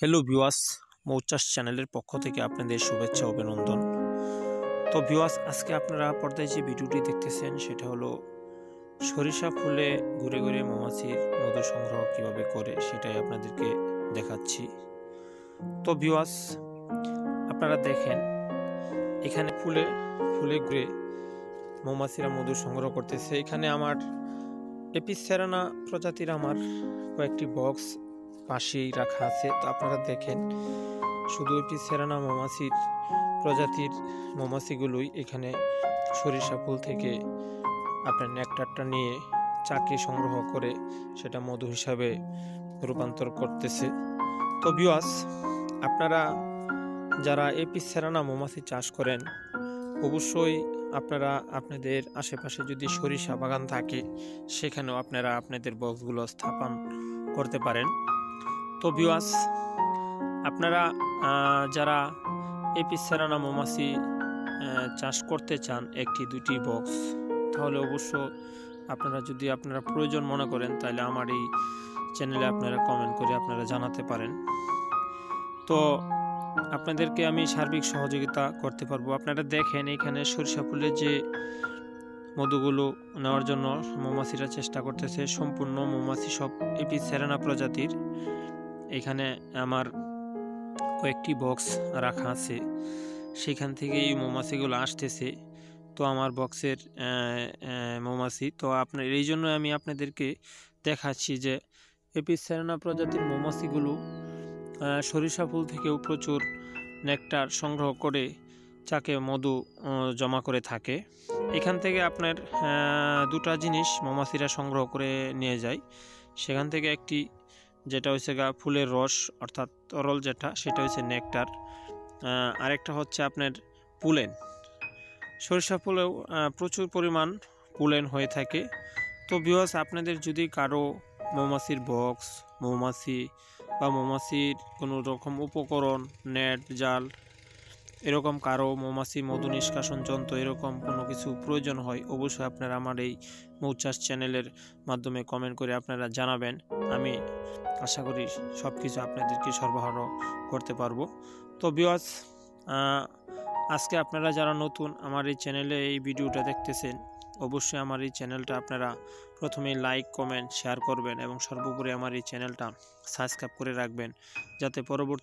Hello viewers, মৌচাষ চ্যানেলের পক্ষ থেকে আপনাদের শুভেচ্ছা অভিনন্দন। তো ভিউয়ার্স, আজকে আপনারা পর্দায় যে ভিডিওটি দেখতেছেন সেটা হলো সরিষা ফুলে ঘুরে ঘুরে মৌমাছির মধু সংগ্রহ কিভাবে করে সেটাই আপনাদেরকে দেখাচ্ছি। তো ভিউয়ার্স, আপনারা দেখেন এখানে ফুলে ঘুরে মৌমাছিরা মধু সংগ্রহ করতেছে। এখানে আমার এপিস সেরানা প্রজাতির আমার কয়েকটি বক্স পাশেই রাখা আছে। তো আপনারা দেখেন শুধু এপিস সেরানা মৌমাছির প্রজাতির মৌমাছিগুলোই এখানে সরিষা ফুল থেকে আপনার নেকটারটা নিয়ে চাকে সংগ্রহ করে সেটা মধু হিসাবে রূপান্তর করতেছে। তো ভিউয়ার্স, আপনারা যারা এপিস সেরানা মৌমাছি চাষ করেন অবশ্যই আপনারা আপনাদের আশেপাশে যদি সরিষা বাগান থাকে সেখানেও আপনারা আপনাদের বক্সগুলো স্থাপন করতে পারেন। তো ভিউয়ার্স, আপনারা যারা এপিস সেরানা মৌমাছি চাষ করতে চান একটি দুটি বক্স, তাহলে অবশ্য আপনারা যদি আপনারা প্রয়োজন মনে করেন তাহলে আমার এই চ্যানেলে আপনারা কমেন্ট করে আপনারা জানাতে পারেন। তো আপনাদেরকে আমি সার্বিক সহযোগিতা করতে পারবো। আপনারা দেখেন এখানে সরিষা ফুলের যে মধুগুলো নেওয়ার জন্য মৌমাছিরা চেষ্টা করতেছে। সম্পূর্ণ মৌমাছি সব এপিস সেরানা প্রজাতির। এখানে আমার কয়েকটি বক্স রাখা আছে, সেখান থেকে এই মৌমাছিগুলো আসতেছে। তো আমার বক্সের মৌমাছি, তো আপনার এই জন্য আমি আপনাদেরকে দেখাচ্ছি যে এপিস সেরানা প্রজাতির মৌমাছিগুলো সরিষা ফুল থেকেও প্রচুর নেকটার সংগ্রহ করে চাকে মধু জমা করে থাকে। এখান থেকে আপনার দুটা জিনিস মৌমাছিরা সংগ্রহ করে নিয়ে যায়। সেখান থেকে একটি যেটা হচ্ছে ফুলের রস অর্থাৎ তরল যেটা, সেটা হচ্ছে নেকটার। আরেকটা হচ্ছে আপনার পুলেন। সরিষা ফুলেও প্রচুর পরিমাণ পুলেন হয়ে থাকে। তো ভিউয়ার্স, আপনাদের যদি কারো মৌমাছির বক্স, মৌমাছি বা মৌমাছির কোনো রকম উপকরণ, নেট, জাল, এরকম কারো মৌমাছি মধু নিষ্কাশন যন্ত্র এরকম কোনো কিছু প্রয়োজন হয় অবশ্যই আপনারা আমার এই মৌচাষ চ্যানেলের মাধ্যমে কমেন্ট করে আপনারা জানাবেন। আমি আশা করি সব কিছু আপনাদেরকে সরবরাহ করতে পারবো। তো ভিউয়ার্স, আজকে আপনারা যারা নতুন আমার এই চ্যানেলে এই ভিডিওটা দেখতেছেন অবশ্যই আমার এই চ্যানেলটা আপনারা প্রথমে লাইক, কমেন্ট, শেয়ার করবেন এবং সর্বোপরি আমার এই চ্যানেলটা সাবস্ক্রাইব করে রাখবেন, যাতে পরবর্তী